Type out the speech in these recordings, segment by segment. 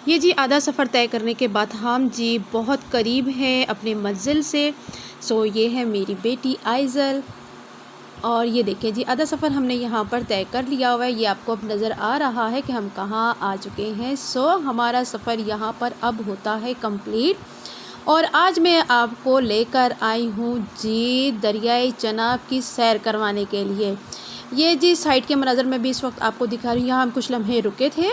ये जी आधा सफ़र तय करने के बाद हम जी बहुत करीब हैं अपने मंज़िल से। सो ये है मेरी बेटी आइज़ल और ये देखिए जी आधा सफ़र हमने यहाँ पर तय कर लिया हुआ है। ये आपको अब नज़र आ रहा है कि हम कहाँ आ चुके हैं। सो हमारा सफ़र यहाँ पर अब होता है कंप्लीट और आज मैं आपको लेकर आई हूँ जी दरियाए चनाब की सैर करवाने के लिए। ये जी साइड के मनाज़र में भी इस वक्त आपको दिखा रही हूँ। यहाँ हम कुछ लम्हे रुके थे।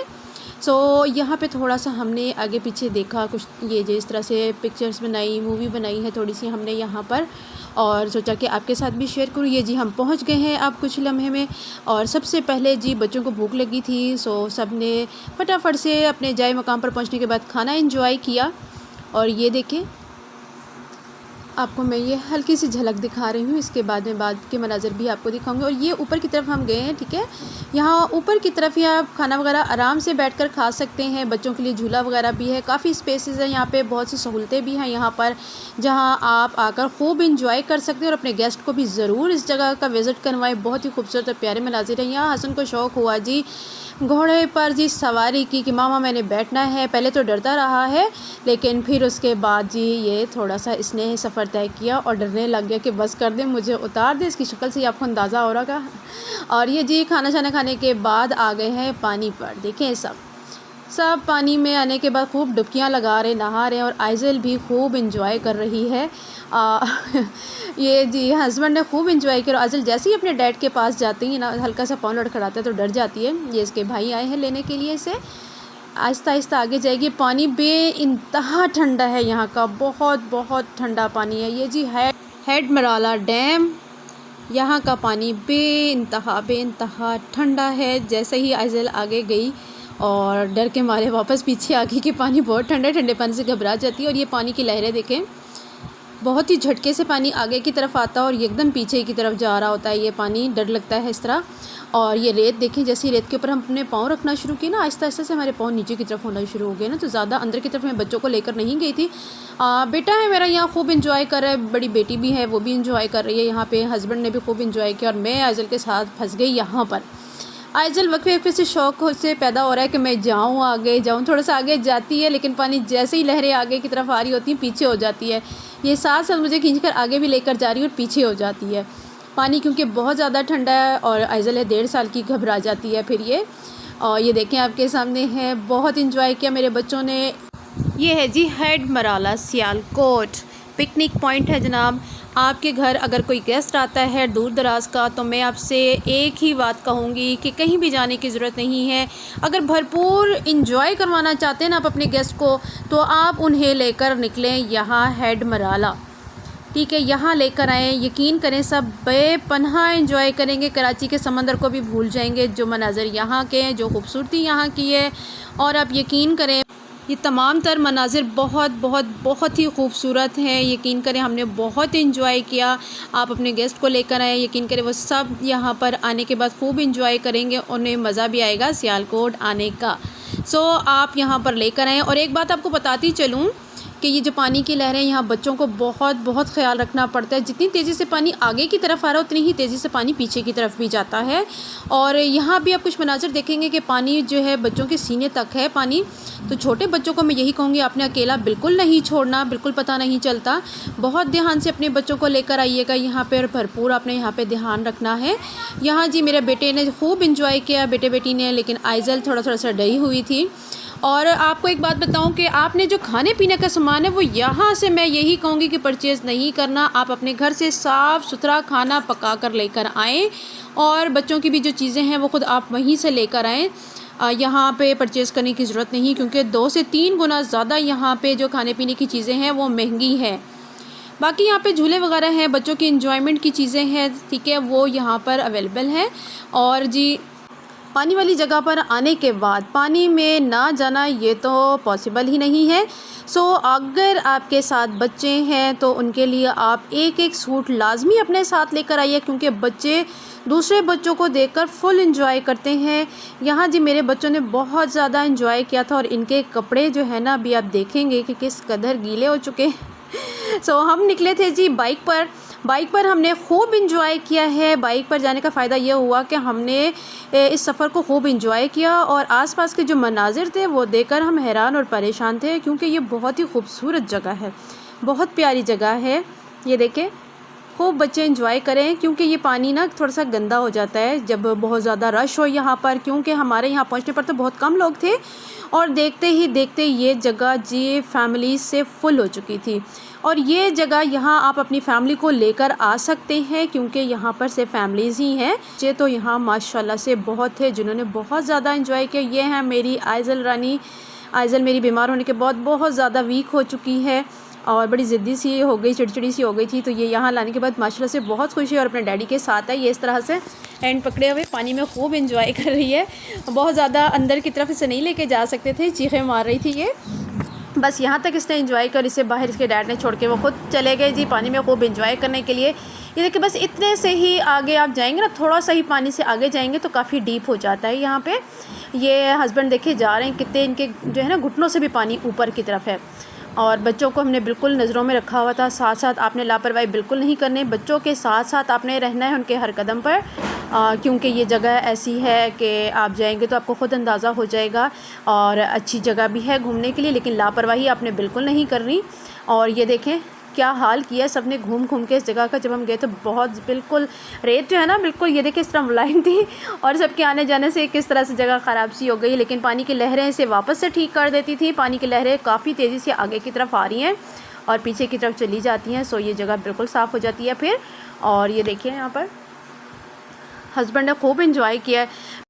यहाँ पे थोड़ा सा हमने आगे पीछे देखा, कुछ ये जो इस तरह से पिक्चर्स बनाई, मूवी बनाई है थोड़ी सी हमने यहाँ पर और सोचा कि आपके साथ भी शेयर करूँ। ये जी हम पहुँच गए हैं अब कुछ लम्हे में और सबसे पहले जी बच्चों को भूख लगी थी। सब ने फटाफट से अपने जाए मकाम पर पहुँचने के बाद खाना एंजॉय किया। और ये देखें आपको मैं ये हल्की सी झलक दिखा रही हूँ, इसके बाद में बाद के मनाज़र भी आपको दिखाऊंगी। और ये ऊपर की तरफ हम गए हैं, ठीक है। यहाँ ऊपर की तरफ ही आप खाना वगैरह आराम से बैठकर खा सकते हैं। बच्चों के लिए झूला वगैरह भी है, काफ़ी स्पेसेस है यहाँ पे, बहुत सी सहूलतें भी हैं यहाँ पर जहाँ आप आकर खूब इंजॉय कर सकते हैं। और अपने गेस्ट को भी ज़रूर इस जगह का विज़िट करवाएं, बहुत ही खूबसूरत और प्यारे मनाज़िर हैं यहाँ। हसन को शौक़ हुआ जी घोड़े पर जी सवारी की मामा मैंने बैठना है। पहले तो डरता रहा है लेकिन फिर उसके बाद जी ये थोड़ा सा इसने सफ़र तय किया और डरने लग गया कि बस कर दे, मुझे उतार दे। इसकी शक्ल से आपको अंदाज़ा हो रहा है। और ये जी खाना शाना खाने के बाद आ गए हैं पानी पर। देखें सब पानी में आने के बाद खूब डुबकियां लगा रहे, नहा रहे हैं और आइज़ल भी खूब इंजॉय कर रही है। ये जी हस्बैंड ने खूब इंजॉय किया। और आइज़ल जैसे ही अपने डैड के पास जाती है ना, हल्का सा पाँव लड़खड़ाता है तो डर जाती है। ये इसके भाई आए हैं लेने के लिए इसे। आहिस्ता आहिस्ता आगे जाएगी। पानी बेइंतहा ठंडा है यहाँ का, बहुत बहुत ठंडा पानी है। ये जी हेड मराला डैम, यहाँ का पानी बेइंतहा ठंडा है। जैसे ही आइज़ल आगे गई और डर के मारे वापस पीछे आ गई कि पानी बहुत ठंडा है, ठंडे पानी से घबरा जाती है। और ये पानी की लहरें देखें, बहुत ही झटके से पानी आगे की तरफ आता है और एकदम पीछे की तरफ जा रहा होता है ये पानी, डर लगता है इस तरह। और ये रेत देखें, जैसे रेत के ऊपर हम अपने पाँव रखना शुरू किए ना, आहिस्ता आहिस्ता से हमारे पाँव नीचे की तरफ होना शुरू हो गए ना। तो ज़्यादा अंदर की तरफ मैं बच्चों को लेकर नहीं गई थी। बेटा है मेरा यहाँ खूब इंजॉय कर रहा है, बड़ी बेटी भी है वो भी इंजॉय कर रही है यहाँ पे, हस्बैंड ने भी खूब इंजॉय किया और मैं आइज़ल के साथ फंस गई यहाँ पर। आइज़ल वक्फे वक्फे से शौक़ से पैदा हो रहा है कि मैं जाऊँ आगे जाऊँ। थोड़ा सा आगे जाती है लेकिन पानी जैसे ही लहरें आगे की तरफ आ रही होती हैं पीछे हो जाती है। ये साथ साथ मुझे खींचकर आगे भी लेकर जा रही है और पीछे हो जाती है पानी, क्योंकि बहुत ज़्यादा ठंडा है। और आइज़ल है 1.5 साल की, घबरा जाती है फिर ये। और ये देखें आपके सामने है, बहुत इंजॉय किया मेरे बच्चों ने। ये है जी head Marala Sialkot picnic point है जनाब। आपके घर अगर कोई गेस्ट आता है दूर दराज का तो मैं आपसे एक ही बात कहूँगी कि कहीं भी जाने की ज़रूरत नहीं है। अगर भरपूर इंजॉय करवाना चाहते हैं ना आप अपने गेस्ट को, तो आप उन्हें लेकर निकलें यहाँ हेड मराला, ठीक है। यहाँ लेकर आएँ, यकीन करें सब बेपनाह एंजॉय करेंगे। कराची के समंदर को भी भूल जाएंगे, जो मनाज़र यहाँ के हैं, जो खूबसूरती यहाँ की है। और आप यकीन करें ये तमाम तर मनाज़िर बहुत बहुत बहुत ही खूबसूरत हैं। यकीन करें हमने बहुत इंजॉय किया। आप अपने गेस्ट को लेकर आए, यकीन करें वो सब यहाँ पर आने के बाद खूब इंजॉय करेंगे, उन्हें मज़ा भी आएगा सियालकोट आने का। आप यहाँ पर लेकर आएँ। और एक बात आपको बताती चलूँ कि ये जो पानी की लहरें, यहाँ बच्चों को बहुत बहुत ख्याल रखना पड़ता है। जितनी तेज़ी से पानी आगे की तरफ आ रहा है उतनी ही तेज़ी से पानी पीछे की तरफ भी जाता है। और यहाँ भी आप कुछ मनाज़र देखेंगे कि पानी जो है बच्चों के सीने तक है पानी। तो छोटे बच्चों को मैं यही कहूँगी आपने अकेला बिल्कुल नहीं छोड़ना, बिल्कुल पता नहीं चलता। बहुत ध्यान से अपने बच्चों को लेकर आइएगा यहाँ पर, भरपूर आपने यहाँ पर ध्यान रखना है। यहाँ जी मेरे बेटे ने खूब इंजॉय किया, बेटे बेटी ने, लेकिन आइज़ल थोड़ा सा डरी हुई थी। और आपको एक बात बताऊं कि आपने जो खाने पीने का सामान है वो यहाँ से मैं यही कहूँगी कि परचेज़ नहीं करना। आप अपने घर से साफ़ सुथरा खाना पका कर लेकर आएँ और बच्चों की भी जो चीज़ें हैं वो ख़ुद आप वहीं से लेकर आएँ। यहाँ पे परचेज़ करने की ज़रूरत नहीं, क्योंकि 2 से 3 गुना ज़्यादा यहाँ पे जो खाने पीने की चीज़ें हैं वो महंगी है। बाकी यहाँ पे झूले वगैरह हैं, बच्चों की इंजॉयमेंट की चीज़ें हैं, ठीक है, वो यहाँ पर अवेलेबल हैं। और जी पानी वाली जगह पर आने के बाद पानी में ना जाना ये तो पॉसिबल ही नहीं है। अगर आपके साथ बच्चे हैं तो उनके लिए आप एक एक सूट लाजमी अपने साथ लेकर आइए, क्योंकि बच्चे दूसरे बच्चों को देखकर फुल एंजॉय करते हैं। यहाँ जी मेरे बच्चों ने बहुत ज़्यादा एंजॉय किया था और इनके कपड़े जो है ना अभी आप देखेंगे कि किस कदर गीले हो चुके हैं। सो हम निकले थे जी बाइक पर हमने खूब इंजॉय किया है। बाइक पर जाने का फ़ायदा ये हुआ कि हमने इस सफ़र को खूब इंजॉय किया और आसपास के जो मनाजिर थे वो देखकर हम हैरान और परेशान थे, क्योंकि ये बहुत ही खूबसूरत जगह है, बहुत प्यारी जगह है। ये देखें, खूब बच्चे इंजॉय करें, क्योंकि ये पानी ना थोड़ा सा गंदा हो जाता है जब बहुत ज़्यादा रश हो यहाँ पर, क्योंकि हमारे यहाँ पहुँचने पर तो बहुत कम लोग थे और देखते ही देखते ये जगह जी फैमिली से फुल हो चुकी थी। और ये जगह यहाँ आप अपनी फैमिली को लेकर आ सकते हैं, क्योंकि यहाँ पर से फैमिलीज़ ही हैं। बच्चे तो यहाँ माशाल्लाह से बहुत थे जिन्होंने बहुत ज़्यादा इंजॉय किया। ये है मेरी आइज़ल रानी। आइज़ल मेरी बीमार होने के बाद बहुत ज़्यादा वीक हो चुकी है और बड़ी ज़िद्दी सी हो गई, चिड़चिड़ी सी हो गई थी, तो ये यहाँ लाने के बाद माशाल्लाह से बहुत खुश है और अपने डैडी के साथ है। ये इस तरह से हैंड पकड़े हुए पानी में खूब इंजॉय कर रही है। बहुत ज़्यादा अंदर की तरफ इसे नहीं लेके जा सकते थे, चीखें मार रही थी ये। बस यहाँ तक इसने एंजॉय कर, इसे बाहर इसके डैड ने छोड़ के वो खुद चले गए जी पानी में खूब एंजॉय करने के लिए। ये देखिए, बस इतने से ही आगे आप जाएंगे ना, थोड़ा सा ही पानी से आगे जाएंगे तो काफ़ी डीप हो जाता है यहाँ पे। ये हस्बैंड देखे जा रहे हैं, कितने इनके जो है ना घुटनों से भी पानी ऊपर की तरफ है। और बच्चों को हमने बिल्कुल नज़रों में रखा हुआ था। साथ साथ आपने लापरवाही बिल्कुल नहीं करनी, बच्चों के साथ साथ आपने रहना है उनके हर कदम पर, क्योंकि ये जगह ऐसी है कि आप जाएंगे तो आपको ख़ुद अंदाज़ा हो जाएगा और अच्छी जगह भी है घूमने के लिए, लेकिन लापरवाही आपने बिल्कुल नहीं करनी। और ये देखें क्या हाल किया सब ने घूम घूम के इस जगह का। जब हम गए तो बहुत बिल्कुल रेत जो है ना बिल्कुल ये देखिए इस तरह मुलायम थी और सबके आने जाने से किस तरह से जगह ख़राब सी हो गई, लेकिन पानी की लहरें इसे वापस से ठीक कर देती थी। पानी की लहरें काफ़ी तेज़ी से आगे की तरफ आ रही हैं और पीछे की तरफ चली जाती हैं, सो ये जगह बिल्कुल साफ़ हो जाती है फिर। और ये देखिए यहाँ पर हस्बैंड ने खूब इंजॉय किया है।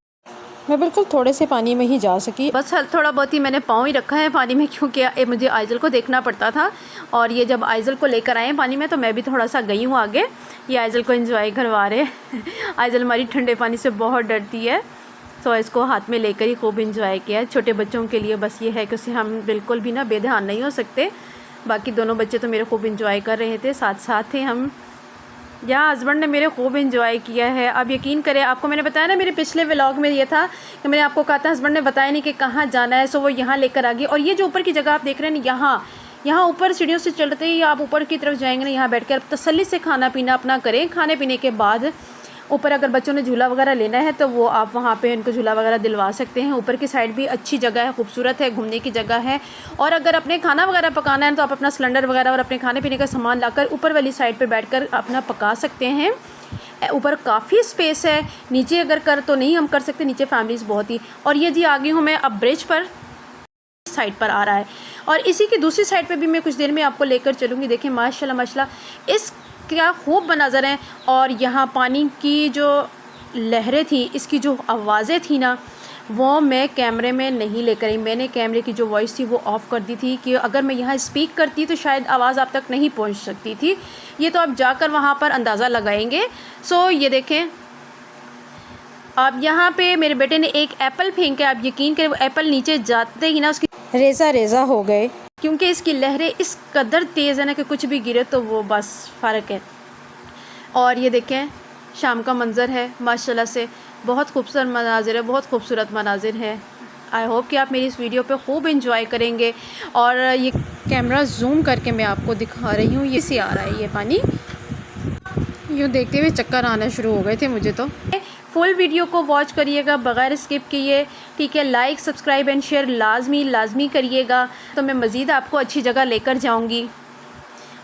मैं बिल्कुल थोड़े से पानी में ही जा सकी, बस थोड़ा बहुत ही मैंने पाँव ही रखा है पानी में, क्योंकि मुझे आइज़ल को देखना पड़ता था। और ये जब आइज़ल को लेकर आए पानी में तो मैं भी थोड़ा सा गई हूँ आगे। ये आइज़ल को एंजॉय करवा रहे आइज़ल हमारी ठंडे पानी से बहुत डरती है, तो इसको हाथ में लेकर ही खूब इंजॉय किया है। छोटे बच्चों के लिए बस ये है कि उसे हम बिल्कुल भी ना बेध्यान नहीं हो सकते। बाकी दोनों बच्चे तो मेरे खूब इंजॉय कर रहे थे, साथ साथ थे हम। यहाँ हस्बैंड ने मेरे खूब इंजॉय किया है। अब यकीन करें, आपको मैंने बताया ना मेरे पिछले व्लॉग में ये था कि मैंने आपको कहा था हस्बैंड ने बताया नहीं कि कहाँ जाना है, सो वो यहाँ लेकर आ गई। और ये जो ऊपर की जगह आप देख रहे हैं ना, यहाँ ऊपर सीढ़ियों से चलते ही आप ऊपर की तरफ जाएंगे ना, यहाँ बैठ कर तसल्ली से खाना पीना अपना करें। खाने पीने के बाद ऊपर अगर बच्चों ने झूला वगैरह लेना है तो वो आप वहाँ पे उनको झूला वगैरह दिलवा सकते हैं। ऊपर की साइड भी अच्छी जगह है, खूबसूरत है, घूमने की जगह है। और अगर अपने खाना वगैरह पकाना है तो आप अपना सिलेंडर वगैरह और अपने खाने पीने का सामान लाकर ऊपर वाली साइड पे बैठकर अपना पका सकते हैं। ऊपर काफ़ी स्पेस है, नीचे अगर कर तो नहीं हम कर सकते, नीचे फैमिलीज़ बहुत ही। और ये जी आ गई हूँ मैं अब ब्रिज पर, साइड पर आ रहा है और इसी की दूसरी साइड पे भी मैं कुछ देर में आपको लेकर चलूँगी। देखें माशाल्लाह माशाल्लाह इस क्या खूब मनाज़र हैं। और यहाँ पानी की जो लहरें थी, इसकी जो आवाज़ें थी ना, वो मैं कैमरे में नहीं लेकर आई। मैंने कैमरे की जो वॉइस थी वो ऑफ़ कर दी थी कि अगर मैं यहाँ स्पीक करती तो शायद आवाज़ आप तक नहीं पहुँच सकती थी। ये तो आप जाकर वहाँ पर अंदाज़ा लगाएंगे। सो ये देखें, अब यहाँ पे मेरे बेटे ने एक एप्पल फेंका, आप यकीन करें वो एप्पल नीचे जाते ही ना उसकी रेज़ा रेज़ा हो गए, क्योंकि इसकी लहरें इस कदर तेज़ है ना कि कुछ भी गिरे तो वो बस फ़र्क है। और ये देखें शाम का मंज़र है, माशाल्लाह से बहुत खूबसूरत मनाज़िर है, बहुत खूबसूरत मनाज़िर है। आई होप कि आप मेरी इस वीडियो पे खूब इंजॉय करेंगे। और ये कैमरा जूम करके मैं आपको दिखा रही हूँ, ये से आ रहा है ये पानी, यूँ देखते हुए चक्कर आना शुरू हो गए थे मुझे तो। फुल वीडियो को वॉच करिएगा बग़ैर स्किप किए, ठीक है। लाइक सब्सक्राइब एंड शेयर लाजमी करिएगा, तो मैं मज़ीद आपको अच्छी जगह लेकर जाऊंगी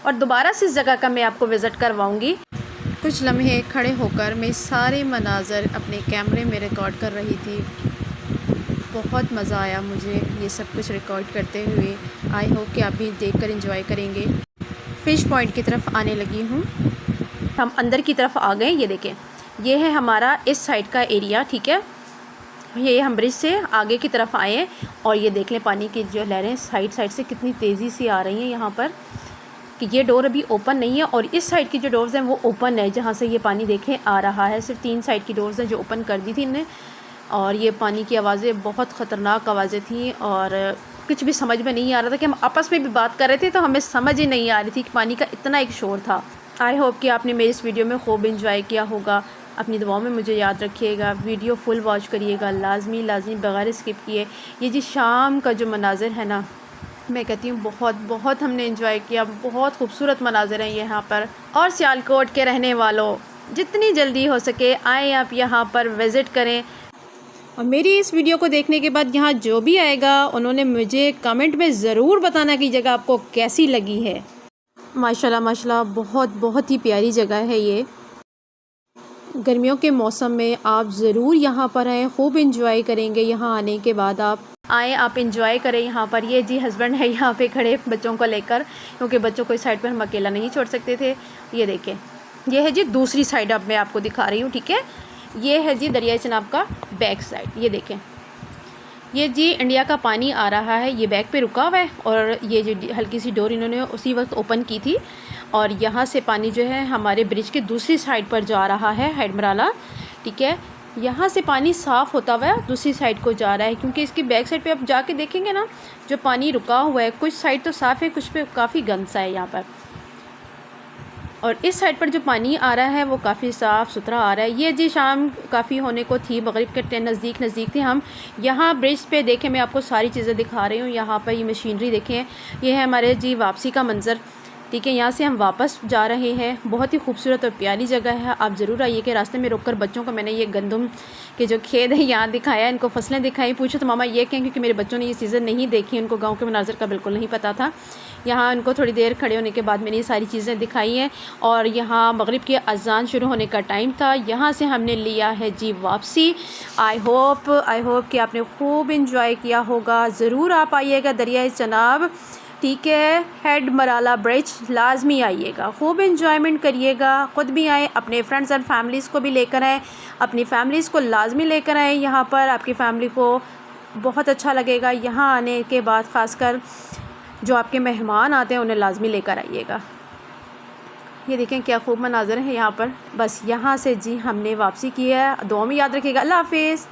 और दोबारा से इस जगह का मैं आपको विज़िट करवाऊंगी। कुछ लम्हे खड़े होकर मैं सारे मनाज़र अपने कैमरे में रिकॉर्ड कर रही थी। बहुत मज़ा आया मुझे ये सब कुछ रिकॉर्ड करते हुए। आई होप कि आप भी देखकर एंजॉय करेंगे। फ़िश पॉइंट की तरफ आने लगी हूँ, हम अंदर की तरफ आ गए। ये देखें, ये है हमारा इस साइड का एरिया, ठीक है। ये हम ब्रिज से आगे की तरफ आए हैं और ये देख लें पानी की जो लहरें साइड से कितनी तेज़ी से आ रही हैं यहाँ पर, कि ये डोर अभी ओपन नहीं है और इस साइड की जो डोर्स हैं वो ओपन है, जहाँ से ये पानी देखें आ रहा है। सिर्फ 3 साइड की डोर्स हैं जो ओपन कर दी थी इन्हें। और ये पानी की आवाज़ें बहुत ख़तरनाक आवाज़ें थी और कुछ भी समझ में नहीं आ रहा था कि हम आपस में भी बात कर रहे थे तो हमें समझ ही नहीं आ रही थी कि पानी का इतना एक शोर था। आई होप कि आपने मेरी इस वीडियो में खूब इंजॉय किया होगा। अपनी दुआओं में मुझे याद रखिएगा, वीडियो फुल वॉच करिएगा लाजमी बग़ैर स्किप किए। ये जी शाम का जो मनाज़र है ना, मैं कहती हूँ बहुत बहुत हमने एंजॉय किया, बहुत खूबसूरत मनाज़र हैं यहाँ पर। और सियालकोट के रहने वालों, जितनी जल्दी हो सके आएँ आप यहाँ पर विज़िट करें। और मेरी इस वीडियो को देखने के बाद यहाँ जो भी आएगा उन्होंने मुझे कमेंट में ज़रूर बताना कि जगह आपको कैसी लगी है। माशाल्लाह माशाल्लाह बहुत बहुत ही प्यारी जगह है ये। गर्मियों के मौसम में आप ज़रूर यहाँ पर आएँ, खूब इंजॉय करेंगे। यहाँ आने के बाद आप आएँ, आप इंजॉय करें यहाँ पर। ये जी हस्बैंड है यहाँ पे खड़े बच्चों को लेकर, क्योंकि बच्चों को इस साइड पर हम अकेला नहीं छोड़ सकते थे। ये देखें, ये है जी दूसरी साइड, अब मैं आपको दिखा रही हूँ, ठीक है। ये है जी दरिया चनाब का बैक साइड। ये देखें, ये जी इंडिया का पानी आ रहा है, ये बैक पे रुका हुआ है। और ये जो हल्की सी डोर इन्होंने उसी वक्त ओपन की थी, और यहाँ से पानी जो है हमारे ब्रिज के दूसरी साइड पर जा रहा है, हेड मराला, ठीक है। यहाँ से पानी साफ़ होता हुआ दूसरी साइड को जा रहा है, क्योंकि इसकी बैक साइड पे आप जाके देखेंगे ना, जो पानी रुका हुआ है, कुछ साइड तो साफ़ है, कुछ पे काफ़ी गंद सा है यहाँ पर। और इस साइड पर जो पानी आ रहा है वो काफ़ी साफ़ सुथरा आ रहा है। ये जी शाम काफ़ी होने को थी, मगरिब के नज़दीक थे हम। यहाँ ब्रिज पे देखें, मैं आपको सारी चीज़ें दिखा रही हूँ। यहाँ पर ये मशीनरी देखें, ये है हमारे जी वापसी का मंज़र, ठीक है। यहाँ से हम वापस जा रहे हैं। बहुत ही खूबसूरत और प्यारी जगह है, आप ज़रूर आइए। कि रास्ते में रुककर बच्चों को मैंने ये गंदम के जो खेत है यहाँ दिखाया, इनको फसलें दिखाई। पूछो तो मामा ये कहें, क्योंकि मेरे बच्चों ने ये चीज़ें नहीं देखी, उनको गांव के मनाज़र का बिल्कुल नहीं पता था। यहाँ उनको थोड़ी देर खड़े होने के बाद मैंने ये सारी चीज़ें दिखाई हैं। और यहाँ मगरिब की अज़ान शुरू होने का टाइम था, यहाँ से हमने लिया है जी वापसी। आई होप कि आपने खूब इंजॉय किया होगा। ज़रूर आप आइएगा दरिया चनाब, ठीक है। हेड मराला ब्रिज लाजमी आइएगा, खूब इंजॉयमेंट करिएगा। ख़ुद भी आएँ, अपने फ्रेंड्स एंड फैमिलीज़ को भी लेकर आएँ, अपनी फैमिलीज़ को लाजमी लेकर आएँ यहाँ पर। आपकी फ़ैमिली को बहुत अच्छा लगेगा यहाँ आने के बाद। ख़ासकर जो आपके मेहमान आते हैं उन्हें लाजमी लेकर आइएगा। ये देखें क्या खूब मनाज़र है यहाँ पर। बस यहाँ से जी हमने वापसी की है। दुआ में याद रखिएगा। अल्लाह हाफ़िज़।